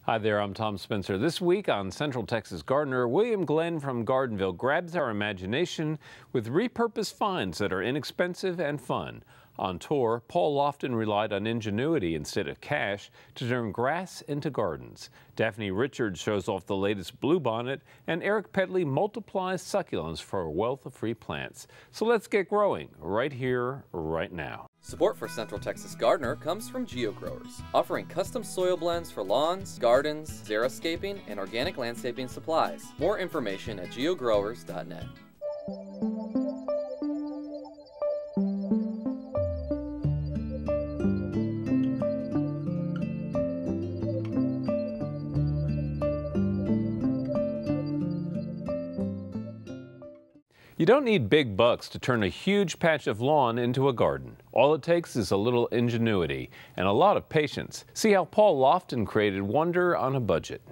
Hi there, I'm Tom Spencer. This week on Central Texas Gardener, William Glenn from Garden-Ville grabs our imagination with repurposed finds that are inexpensive and fun. On tour, Paul Lofton relied on ingenuity instead of cash to turn grass into gardens. Daphne Richards shows off the latest bluebonnet, and Eric Pedley multiplies succulents for a wealth of free plants. So let's get growing right here, right now. Support for Central Texas Gardener comes from GeoGrowers, offering custom soil blends for lawns, gardens, xeriscaping, and organic landscaping supplies. More information at geogrowers.net. You don't need big bucks to turn a huge patch of lawn into a garden. All it takes is a little ingenuity and a lot of patience. See how Paul Lofton created wonder on a budget.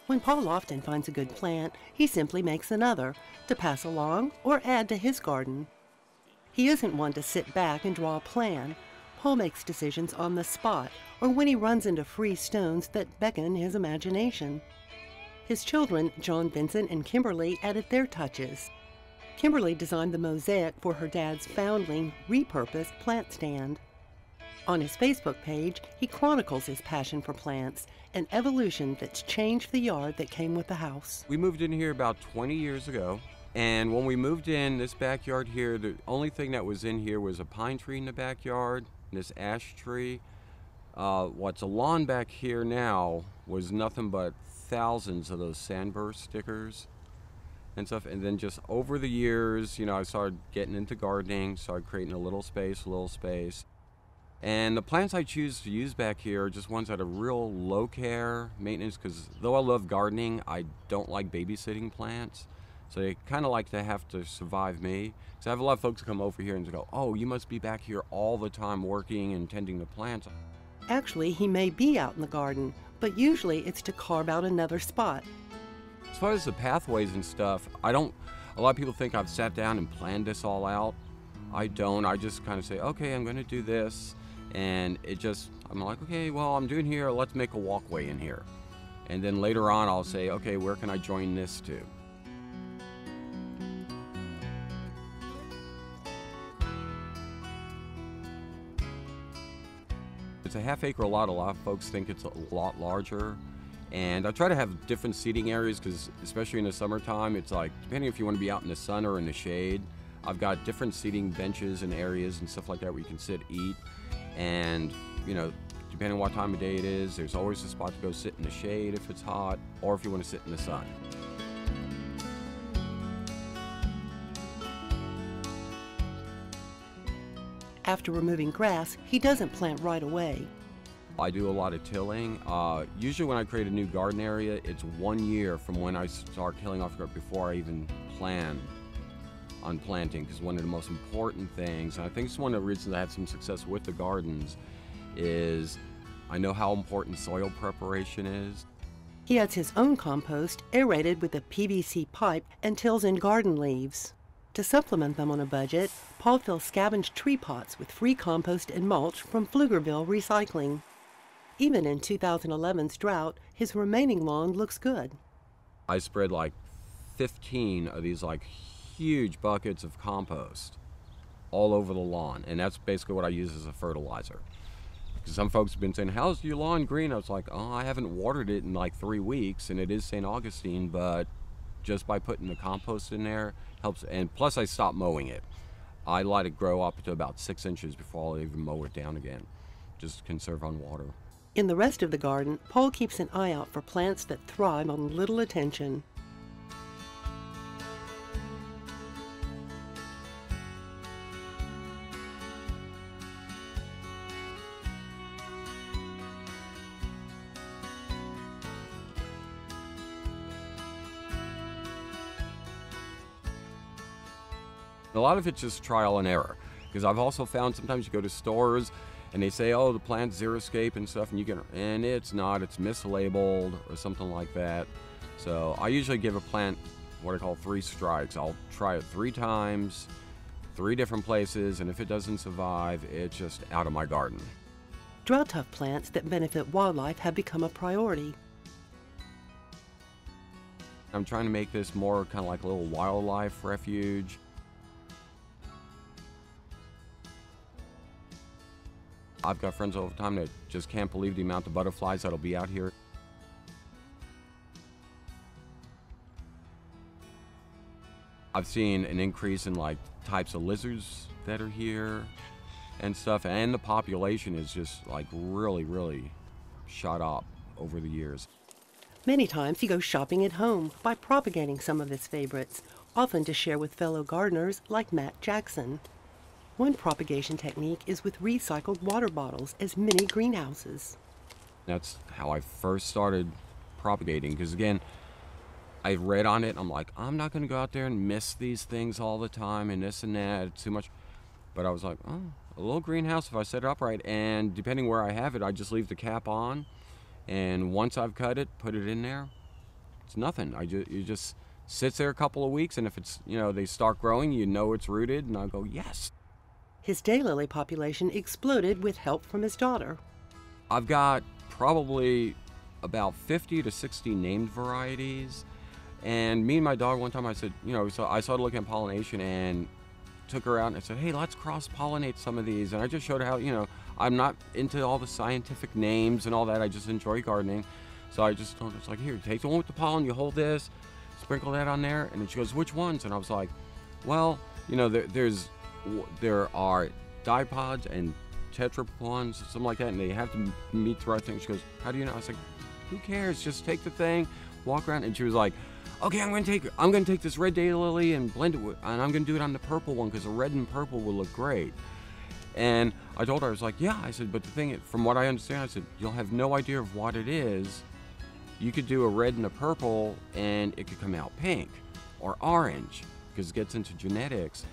When Paul Lofton finds a good plant, he simply makes another to pass along or add to his garden. He isn't one to sit back and draw a plan. Paul makes decisions on the spot or when he runs into free stones that beckon his imagination. His children, John, Vincent, and Kimberly, added their touches. Kimberly designed the mosaic for her dad's foundling, repurposed plant stand. On his Facebook page, he chronicles his passion for plants, an evolution that's changed the yard that came with the house. We moved in here about 20 years ago, and when we moved in, this backyard here, the only thing that was in here was a pine tree in the backyard, and this ash tree. What's a lawn back here now was nothing but thousands of those sandburst stickers and stuff. And then just over the years, you know, I started getting into gardening, started creating a little space. And the plants I choose to use back here are just ones that are real low care maintenance, because though I love gardening, I don't like babysitting plants. So they kind of like to have to survive me. So I have a lot of folks come over here and go, oh, you must be back here all the time working and tending the plants. Actually, he may be out in the garden, but usually it's to carve out another spot. As far as the pathways and stuff, a lot of people think I've sat down and planned this all out. I don't. I just kind of say, okay, I'm going to do this. And I'm like, okay, well, I'm doing here, let's make a walkway in here. And then later on, I'll say, okay, where can I join this to? It's a half-acre lot. A lot of folks think it's a lot larger. And I try to have different seating areas because, especially in the summertime, it's like, depending if you want to be out in the sun or in the shade, I've got different seating benches and areas and stuff like that where you can sit, eat. And, you know, depending on what time of day it is, there's always a spot to go sit in the shade if it's hot, or if you want to sit in the sun. After removing grass, he doesn't plant right away. I do a lot of tilling. Usually when I create a new garden area, it's 1 year from when I start killing off before I even plan on planting, because one of the most important things, and I think it's one of the reasons I had some success with the gardens, is I know how important soil preparation is. He adds his own compost, aerated with a PVC pipe, and tills in garden leaves. To supplement them on a budget, Paul fills scavenged tree pots with free compost and mulch from Pflugerville Recycling. Even in 2011's drought, his remaining lawn looks good. I spread like 15 of these like huge buckets of compost all over the lawn, and that's basically what I use as a fertilizer. Because some folks have been saying, how's your lawn green? I was like, oh, I haven't watered it in like 3 weeks, and it is St. Augustine, but just by putting the compost in there helps. And plus I stopped mowing it. I let it grow up to about 6 inches before I'll even mow it down again. Just conserve on water. In the rest of the garden, Paul keeps an eye out for plants that thrive on little attention. A lot of it's just trial and error, because I've also found sometimes you go to stores and they say, oh, the plant's xeriscape and stuff, and it's not, it's mislabeled or something like that. So I usually give a plant what I call 3 strikes. I'll try it 3 times, 3 different places, and if it doesn't survive, it's just out of my garden. Drought-tough plants that benefit wildlife have become a priority. I'm trying to make this more kind of like a little wildlife refuge. I've got friends all the time that just can't believe the amount of butterflies that'll be out here. I've seen an increase in like types of lizards that are here and stuff, and the population is just like really shot up over the years. Many times he goes shopping at home by propagating some of his favorites, often to share with fellow gardeners like Matt Jackson. One propagation technique is with recycled water bottles as mini greenhouses. That's how I first started propagating, because again, I read on it and I'm like, I'm not going to go out there and miss these things all the time and this and that, it's too much. But I was like, oh, a little greenhouse, if I set it up right, and depending where I have it, I just leave the cap on, and once I've cut it, put it in there, it's nothing. It just sits there a couple of weeks, and if it's, you know, they start growing, you know it's rooted, and I go, yes. His daylily population exploded with help from his daughter. I've got probably about 50 to 60 named varieties, and me and my dog one time, I said, you know, so I started looking at pollination and took her out and I said, hey, let's cross-pollinate some of these. And I just showed her how, you know, I'm not into all the scientific names and all that. I just enjoy gardening. So I just told her, it's like, here, take the one with the pollen, you hold this, sprinkle that on there. And then she goes, which ones? And I was like, well, you know, there are dipods and tetrapods, something like that, and they have to meet the right thing. She goes, how do you know? I was like, who cares? Just take the thing, walk around. And she was like, okay, I'm gonna take this red daylily and blend it with, and I'm gonna do it on the purple one because the red and purple will look great. And I told her, I was like, yeah, I said, but the thing, from what I understand, I said, you'll have no idea of what it is. You could do a red and a purple and it could come out pink or orange because it gets into genetics.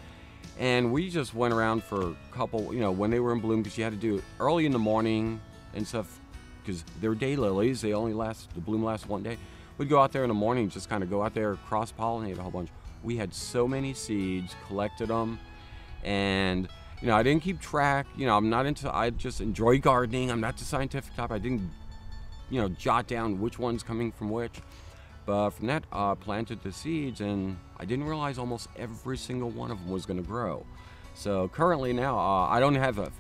And we just went around for a couple, you know, when they were in bloom, because you had to do it early in the morning and stuff, because they're daylilies, they only last, the bloom lasts one day. We'd go out there in the morning, just kind of go out there, cross-pollinate a whole bunch. We had so many seeds, collected them, and, you know, I didn't keep track. You know, I'm not into, I just enjoy gardening. I'm not the scientific type. I didn't, you know, jot down which one's coming from which. But from that, planted the seeds, and I didn't realize almost every single one of them was going to grow. So currently now, I don't have a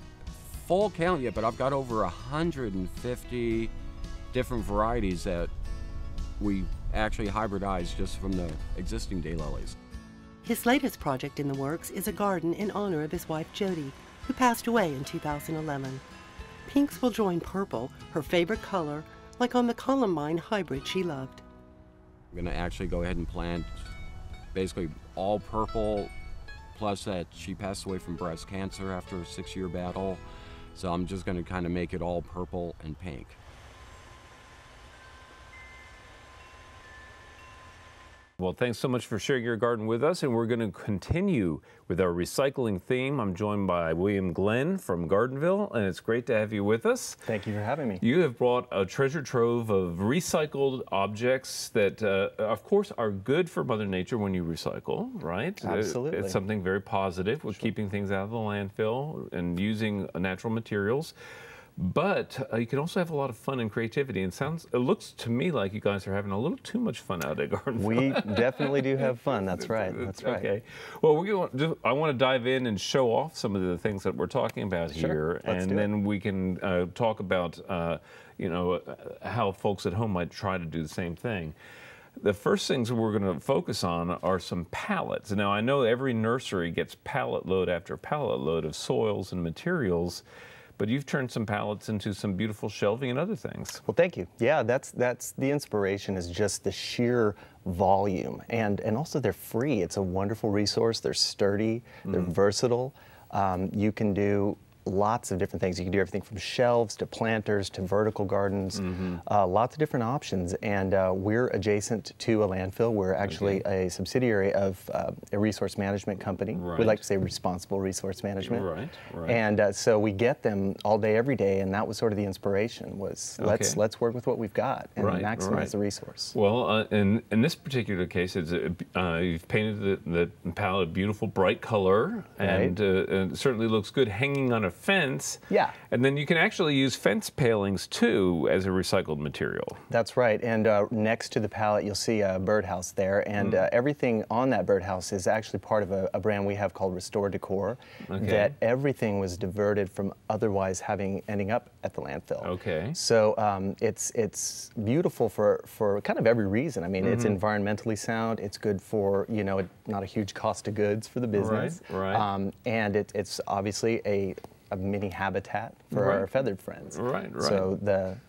full count yet, but I've got over 150 different varieties that we actually hybridized just from the existing daylilies. His latest project in the works is a garden in honor of his wife Jody, who passed away in 2011. Pinks will join purple, her favorite color, like on the columbine hybrid she loved. I'm gonna actually go ahead and plant basically all purple, plus that she passed away from breast cancer after a 6-year battle. So I'm just gonna kind of make it all purple and pink. Well, thanks so much for sharing your garden with us, and we're going to continue with our recycling theme. I'm joined by William Glenn from Garden-Ville, and it's great to have you with us. Thank you for having me. You have brought a treasure trove of recycled objects that, of course, are good for Mother Nature when you recycle, right? Absolutely. It's something very positive with keeping things out of the landfill and using natural materials. But you can also have a lot of fun and creativity. And it looks to me like you guys are having a little too much fun out at Garden-Ville. We definitely do have fun. That's right. That's right. Okay. Well, I want to dive in and show off some of the things that we're talking about here, and then we can talk about you know, how folks at home might try to do the same thing. The first things we're going to focus on are some pallets. Now, I know every nursery gets pallet load after pallet load of soils and materials, but you've turned some pallets into some beautiful shelving and other things. Well, thank you. Yeah, that's the inspiration, is just the sheer volume, and also they're free. It's a wonderful resource. They're sturdy. They're versatile. You can do lots of different things. You can do everything from shelves to planters to vertical gardens, lots of different options. And we're adjacent to a landfill. We're actually a subsidiary of a resource management company. We like to say responsible resource management. And so we get them all day, every day, and that was sort of the inspiration, was let's work with what we've got and maximize the resource. Well, in this particular case, it's you've painted the palette a beautiful bright color, and it certainly looks good hanging on a fence. Yeah. And then you can actually use fence palings too as a recycled material. That's right. And next to the pallet, you'll see a birdhouse there. And everything on that birdhouse is actually part of a brand we have called Restore Decor. Okay. That everything was diverted from otherwise ending up at the landfill. Okay. So it's beautiful for kind of every reason. I mean, it's environmentally sound. It's good for, you know, not a huge cost of goods for the business. Right. And it's obviously a mini habitat for our feathered friends. Right. So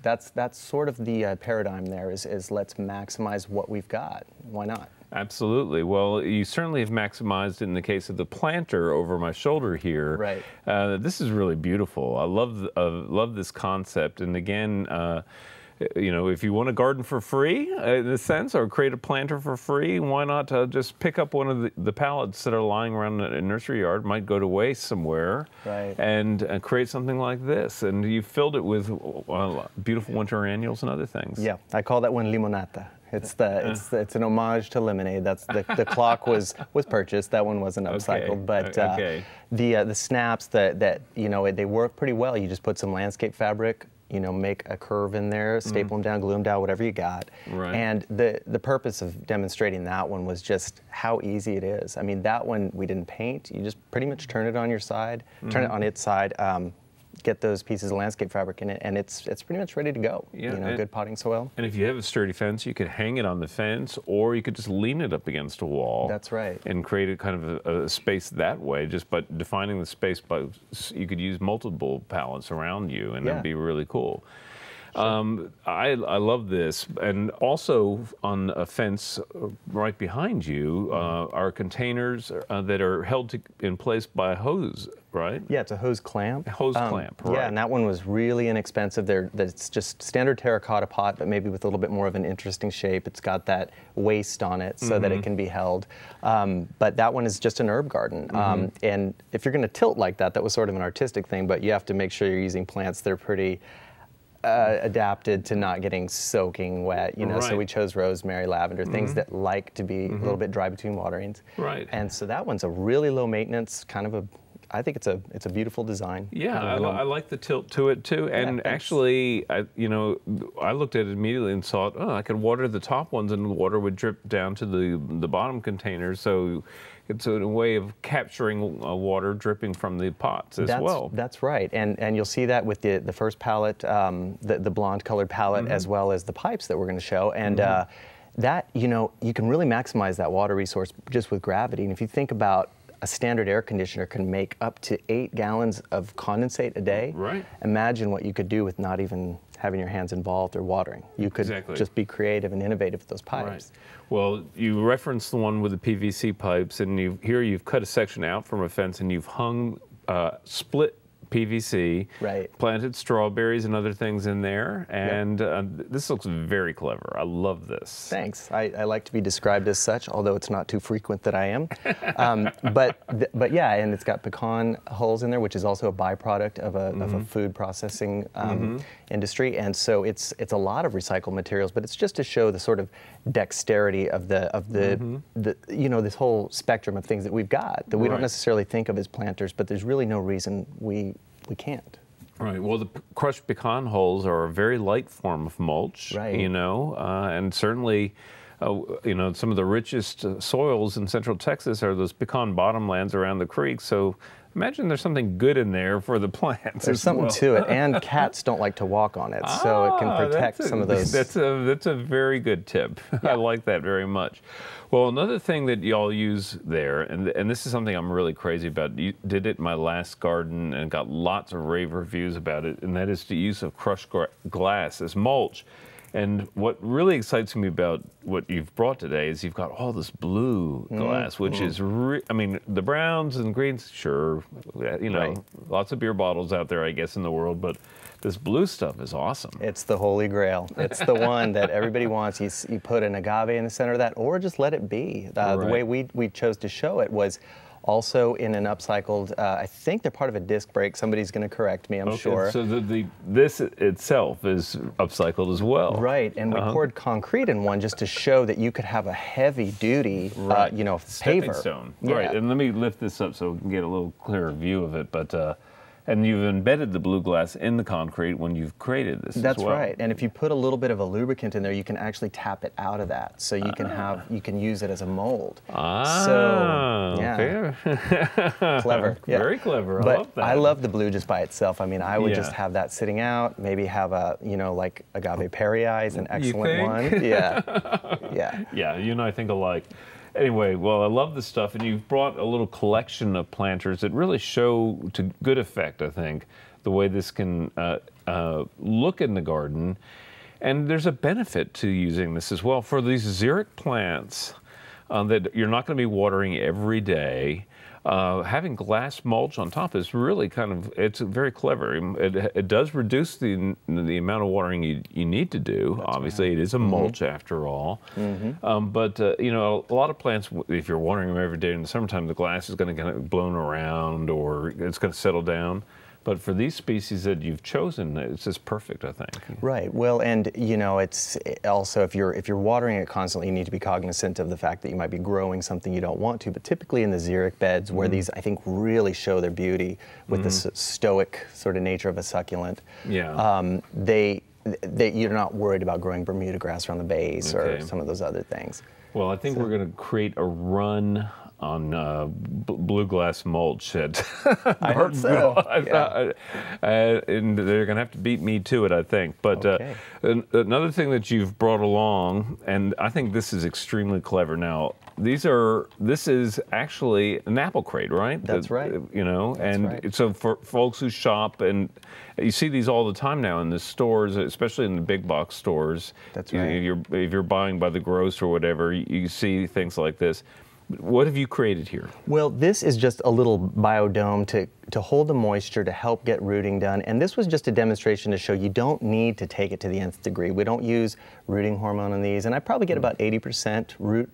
that's sort of the paradigm there is let's maximize what we've got. Why not? Absolutely. Well, you certainly have maximized in the case of the planter over my shoulder here. Right. This is really beautiful. I love this concept. And again, you know, if you want to garden for free, in a sense, or create a planter for free, why not just pick up one of the pallets that are lying around a nursery yard, might go to waste somewhere, right, and create something like this. And you filled it with beautiful winter annuals and other things. Yeah, I call that one limonata. It's an homage to lemonade. That's the clock was purchased. That one wasn't upcycled, but the snaps that you know, they work pretty well. You just put some landscape fabric, you know, make a curve in there, staple them down, glue them down, whatever you got. Right. And the purpose of demonstrating that one was just how easy it is. I mean, that one we didn't paint. You just pretty much turn it on your side, turn it on its side. Get those pieces of landscape fabric in it, and it's pretty much ready to go. Yeah, you know, good potting soil. And if you have a sturdy fence, you could hang it on the fence, or you could just lean it up against a wall. That's right. And create a kind of a space that way, just by defining the space. By you could use multiple pallets around you, and it'd be really cool. Sure. I love this, and also on a fence right behind you are containers that are held in place by a hose, right? Yeah, it's a hose clamp. Hose clamp, right. Yeah, and that one was really inexpensive. It's just standard terracotta pot, but maybe with a little bit more of an interesting shape. It's got that waist on it so that it can be held. But that one is just an herb garden. And if you're going to tilt like that, that was sort of an artistic thing, but you have to make sure you're using plants that are pretty adapted to not getting soaking wet, you know, so we chose rosemary, lavender, things that like to be a little bit dry between waterings. Right. And so that one's a really low maintenance, kind of I think it's a beautiful design. Yeah, I like the tilt to it too. And actually, you know, I looked at it immediately and thought, oh, I could water the top ones and the water would drip down to the bottom containers. So it's a way of capturing water dripping from the pots as well. That's right. And you'll see that with the first pallet, the blonde colored pallet, as well as the pipes that we're going to show. And that, you know, you can really maximize that water resource just with gravity. And if you think about a standard air conditioner can make up to 8 gallons of condensate a day. Right. Imagine what you could do with not even having your hands involved or watering. You could just be creative and innovative with those pipes. Right. Well, you referenced the one with the PVC pipes, and here you've cut a section out from a fence and you've hung split PVC, planted strawberries and other things in there, and this looks very clever. I love this. Thanks. I like to be described as such, although it's not too frequent that I am. But yeah, and it's got pecan hulls in there, which is also a byproduct of a food processing industry, and so it's a lot of recycled materials. But it's just to show the sort of dexterity of the you know, this whole spectrum of things that we've got that we don't necessarily think of as planters, but there's really no reason we can't. Right. Well, the crushed pecan hulls are a very light form of mulch, you know, and certainly, you know, some of the richest soils in central Texas are those pecan bottomlands around the creek. So imagine there's something good in there for the plants. There's something to it, and cats don't like to walk on it, so it can protect some of those. That's a very good tip. I like that very much. Well, another thing that y'all use there, and this is something I'm really crazy about, you did it in my last garden and got lots of rave reviews about it, and that is the use of crushed glass as mulch. And what really excites me about what you've brought today is you've got all this blue glass, which is, I mean, the browns and greens, sure, you know, lots of beer bottles out there, I guess, in the world, but this blue stuff is awesome. It's the holy grail. It's the one that everybody wants. You put an agave in the center of that, or just let it be. The way we chose to show it was also in an upcycled, I think they're part of a disc brake. Somebody's going to correct me, I'm sure. So this itself is upcycled as well. Right, and we poured concrete in one just to show that you could have a heavy-duty, you know, paver. Stone. Right, and let me lift this up so we can get a little clearer view of it. But And you've embedded the blue glass in the concrete when you've created this That's as well. right. And if you put a little bit of a lubricant in there, you can actually tap it out of that. So you can use it as a mold. So, yeah. Okay. Clever. Yeah. Very clever. I But love that. I love the blue just by itself. I mean, I would just have that sitting out, maybe have a, like agave perii is an excellent one. Yeah. Yeah. Yeah, you and I think alike. Anyway, well, I love this stuff, and you've brought a little collection of planters that really show to good effect, I think, the way this can look in the garden. And there's a benefit to using this as well. For these xeric plants that you're not going to be watering every day, having glass mulch on top is really it's very clever. It does reduce the amount of watering you need to do. That's obviously, right. It is a mulch after all. But a lot of plants, if you're watering them every day in the summertime, the glass is going to get blown around or it's going to settle down. But for these species that you've chosen, it's just perfect, I think. Right. Well, and it's also if you're watering it constantly, you need to be cognizant of the fact that you might be growing something you don't want to. But typically in the xeric beds, where these I think really show their beauty with the stoic sort of nature of a succulent, you're not worried about growing Bermuda grass around the base or some of those other things. Well, I think we're going to create a run on blue glass mulch at I hope so. And they're going to have to beat me to it, I think. But another thing that you've brought along, and I think this is extremely clever. Now, this is actually an apple crate, right? That's right. So for folks who shop, and you see these all the time now in the stores, especially in the big box stores. That's right. If you're buying by the gross or whatever, you see things like this. What have you created here? Well, this is just a little biodome to hold the moisture, to help get rooting done. And this was just a demonstration to show you don't need to take it to the nth degree. We don't use rooting hormone on these, and I probably get about 80% root.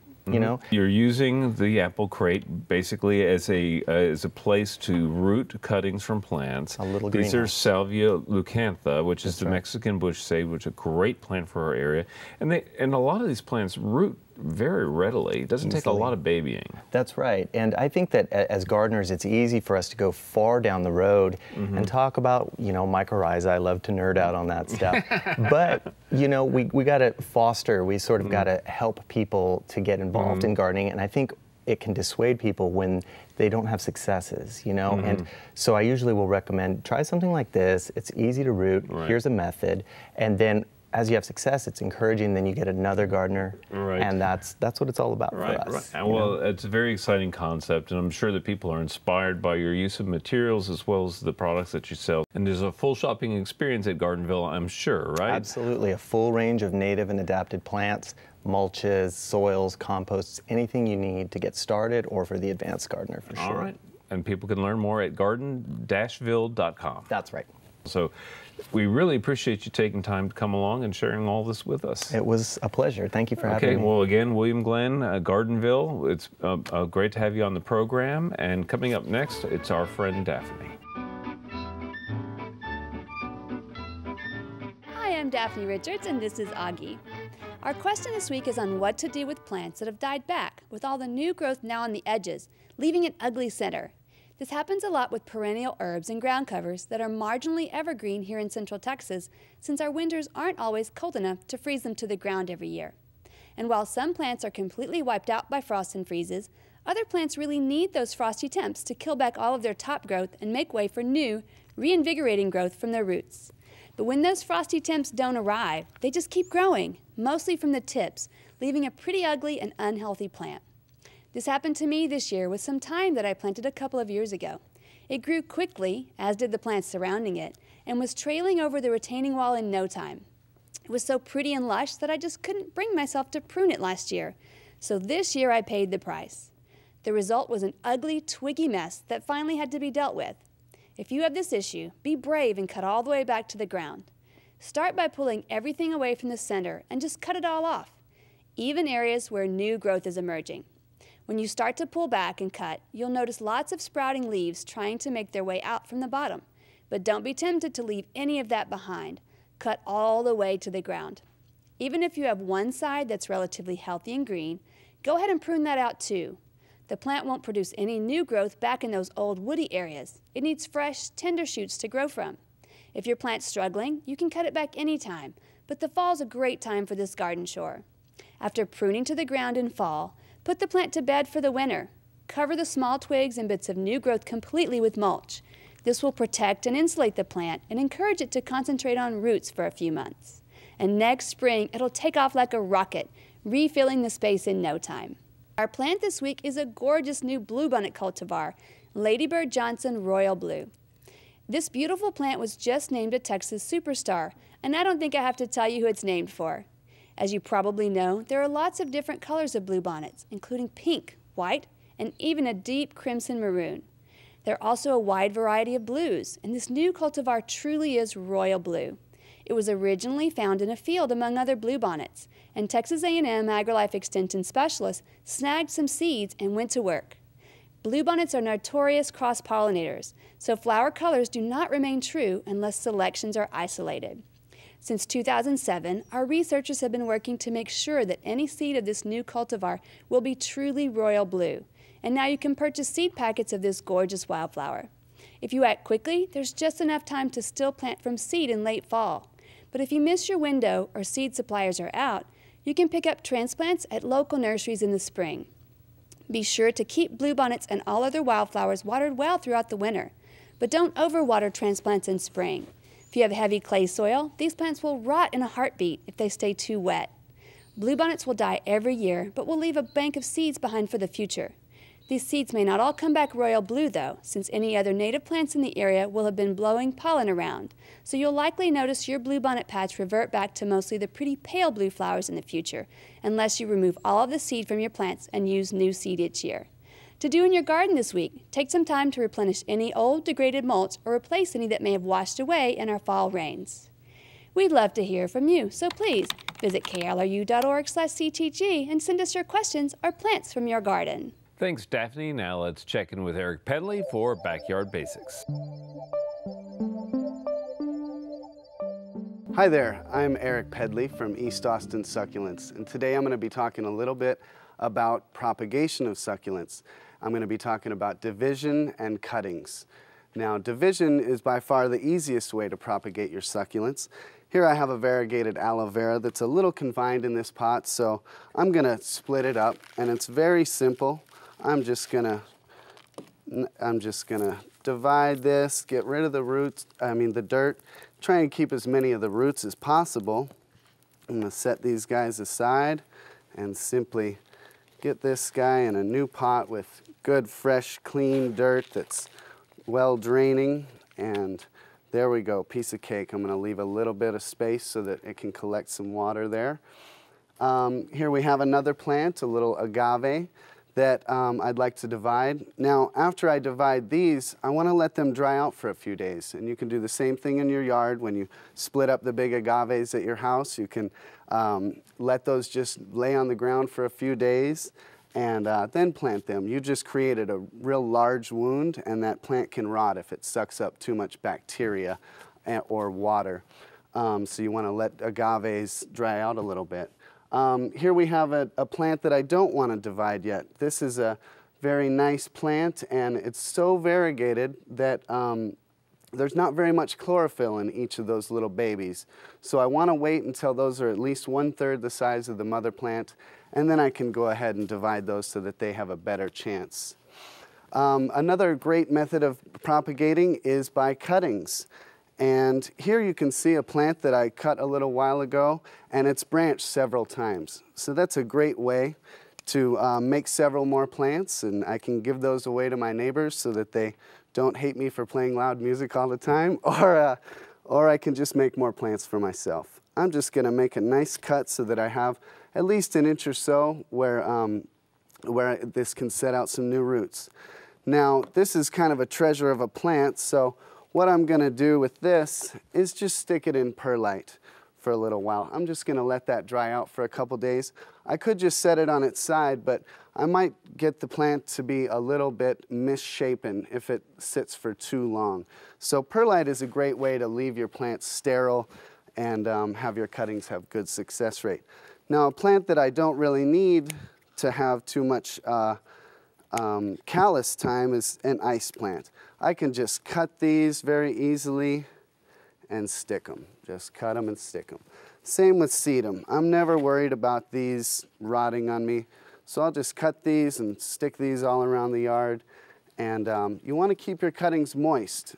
You're using the apple crate basically as a place to root cuttings from plants. A little These are greenhouse. Salvia leucantha, which is the Mexican bush sage, which is a great plant for our area. And a lot of these plants root very readily. It doesn't take a lot of babying. That's right. And I think that as gardeners, it's easy for us to go far down the road and talk about, mycorrhizae. I love to nerd out on that stuff. But, we got to foster, we sort of got to help people to get involved in gardening. And I think it can dissuade people when they don't have successes, And so I usually will recommend, try something like this. It's easy to root. Right. Here's a method. And then as you have success, it's encouraging, then you get another gardener, and that's what it's all about for us. Right. Well, it's a very exciting concept, and I'm sure that people are inspired by your use of materials as well as the products that you sell. And there's a full shopping experience at Garden-Ville, I'm sure, right? Absolutely, a full range of native and adapted plants, mulches, soils, composts, anything you need to get started or for the advanced gardener for sure. All right, and people can learn more at garden-ville.com. That's right. So we really appreciate you taking time to come along and sharing all this with us. It was a pleasure. Thank you for having me. Okay, well, again, William Glenn, Garden-Ville, it's great to have you on the program. And coming up next, it's our friend Daphne. Hi, I'm Daphne Richards, and this is Augie. Our question this week is on what to do with plants that have died back, with all the new growth now on the edges, leaving an ugly center. This happens a lot with perennial herbs and ground covers that are marginally evergreen here in Central Texas, since our winters aren't always cold enough to freeze them to the ground every year. And while some plants are completely wiped out by frost and freezes, other plants really need those frosty temps to kill back all of their top growth and make way for new, reinvigorating growth from their roots. But when those frosty temps don't arrive, they just keep growing, mostly from the tips, leaving a pretty ugly and unhealthy plant. This happened to me this year with some thyme that I planted a couple of years ago. It grew quickly, as did the plants surrounding it, and was trailing over the retaining wall in no time. It was so pretty and lush that I just couldn't bring myself to prune it last year. So this year I paid the price. The result was an ugly, twiggy mess that finally had to be dealt with. If you have this issue, be brave and cut all the way back to the ground. Start by pulling everything away from the center and just cut it all off, even areas where new growth is emerging. When you start to pull back and cut, you'll notice lots of sprouting leaves trying to make their way out from the bottom. But don't be tempted to leave any of that behind. Cut all the way to the ground. Even if you have one side that's relatively healthy and green, go ahead and prune that out too. The plant won't produce any new growth back in those old woody areas. It needs fresh, tender shoots to grow from. If your plant's struggling, you can cut it back anytime, but the fall's a great time for this garden chore. After pruning to the ground in fall, put the plant to bed for the winter. Cover the small twigs and bits of new growth completely with mulch. This will protect and insulate the plant and encourage it to concentrate on roots for a few months. And next spring, it'll take off like a rocket, refilling the space in no time. Our plant this week is a gorgeous new bluebonnet cultivar, Ladybird Johnson Royal Blue. This beautiful plant was just named a Texas superstar, and I don't think I have to tell you who it's named for. As you probably know, there are lots of different colors of bluebonnets, including pink, white, and even a deep crimson maroon. There are also a wide variety of blues, and this new cultivar truly is royal blue. It was originally found in a field among other bluebonnets, and Texas A&M AgriLife Extension specialists snagged some seeds and went to work. Bluebonnets are notorious cross-pollinators, so flower colors do not remain true unless selections are isolated. Since 2007, our researchers have been working to make sure that any seed of this new cultivar will be truly royal blue, and now you can purchase seed packets of this gorgeous wildflower. If you act quickly, there's just enough time to still plant from seed in late fall. But if you miss your window or seed suppliers are out, you can pick up transplants at local nurseries in the spring. Be sure to keep bluebonnets and all other wildflowers watered well throughout the winter, but don't overwater transplants in spring. If you have heavy clay soil, these plants will rot in a heartbeat if they stay too wet. Bluebonnets will die every year, but will leave a bank of seeds behind for the future. These seeds may not all come back royal blue though, since any other native plants in the area will have been blowing pollen around, so you'll likely notice your bluebonnet patch revert back to mostly the pretty pale blue flowers in the future, unless you remove all of the seed from your plants and use new seed each year. To do in your garden this week, take some time to replenish any old degraded mulch or replace any that may have washed away in our fall rains. We'd love to hear from you, so please visit klru.org/ctg and send us your questions or plants from your garden. Thanks, Daphne. Now let's check in with Eric Pedley for Backyard Basics. Hi there, I'm Eric Pedley from East Austin Succulents, and today I'm going to be talking a little bit about propagation of succulents. I'm going to be talking about division and cuttings. Now, division is by far the easiest way to propagate your succulents. Here I have a variegated aloe vera that's a little confined in this pot, so I'm going to split it up, and it's very simple. I'm just gonna divide this, get rid of the roots, the dirt, try and keep as many of the roots as possible. I'm gonna set these guys aside and simply get this guy in a new pot with good, fresh, clean dirt that's well draining, and there we go, piece of cake. I'm gonna leave a little bit of space so that it can collect some water there. Here we have another plant, a little agave, that I'd like to divide. Now, after I divide these, I want to let them dry out for a few days. And you can do the same thing in your yard. When you split up the big agaves at your house, you can let those just lay on the ground for a few days and then plant them. You just created a real large wound, and that plant can rot if it sucks up too much bacteria or water. So you want to let agaves dry out a little bit. Here we have a plant that I don't want to divide yet. This is a very nice plant, and it's so variegated that there's not very much chlorophyll in each of those little babies. So I want to wait until those are at least 1/3 the size of the mother plant, and then I can go ahead and divide those so that they have a better chance. Another great method of propagating is by cuttings. And here you can see a plant that I cut a little while ago, and it's branched several times. So that's a great way to make several more plants, and I can give those away to my neighbors so that they don't hate me for playing loud music all the time, or I can just make more plants for myself. I'm just going to make a nice cut so that I have at least an inch or so where this can set out some new roots. Now, this is kind of a treasure of a plant, so what I'm going to do with this is just stick it in perlite for a little while. I'm just going to let that dry out for a couple days. I could just set it on its side, but I might get the plant to be a little bit misshapen if it sits for too long. So perlite is a great way to leave your plants sterile and have your cuttings have good success rate. Now, a plant that I don't really need to have too much callus thyme is an ice plant. I can just cut these very easily and stick them. Just cut them and stick them. Same with sedum. I'm never worried about these rotting on me, so I'll just cut these and stick these all around the yard. And you want to keep your cuttings moist.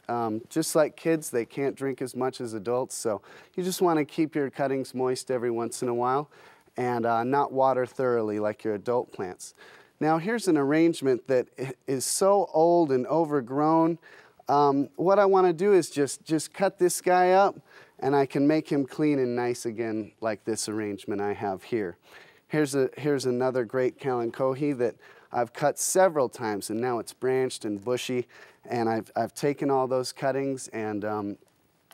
Just like kids, they can't drink as much as adults, so you just want to keep your cuttings moist every once in a while and not water thoroughly like your adult plants. Now here's an arrangement that is so old and overgrown. What I want to do is just cut this guy up, and I can make him clean and nice again like this arrangement I have here. Here's another great kalanchoe that I've cut several times, and now it's branched and bushy, and I've taken all those cuttings, and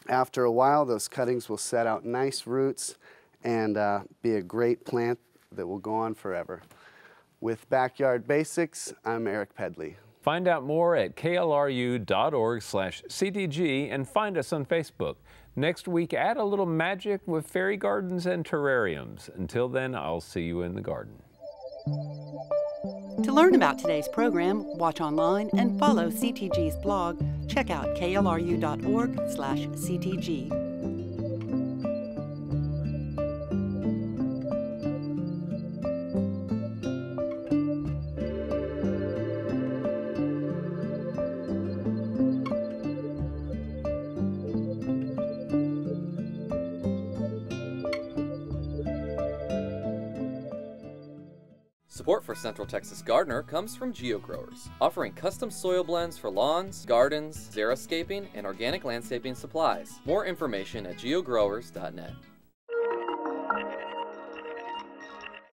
after a while those cuttings will set out nice roots and be a great plant that will go on forever. With Backyard Basics, I'm Eric Pedley. Find out more at klru.org/CTG and find us on Facebook. Next week, add a little magic with fairy gardens and terrariums. Until then, I'll see you in the garden. To learn about today's program, watch online and follow CTG's blog. Check out klru.org/CTG. Support for Central Texas Gardener comes from GeoGrowers, offering custom soil blends for lawns, gardens, xeriscaping, and organic landscaping supplies. More information at geogrowers.net.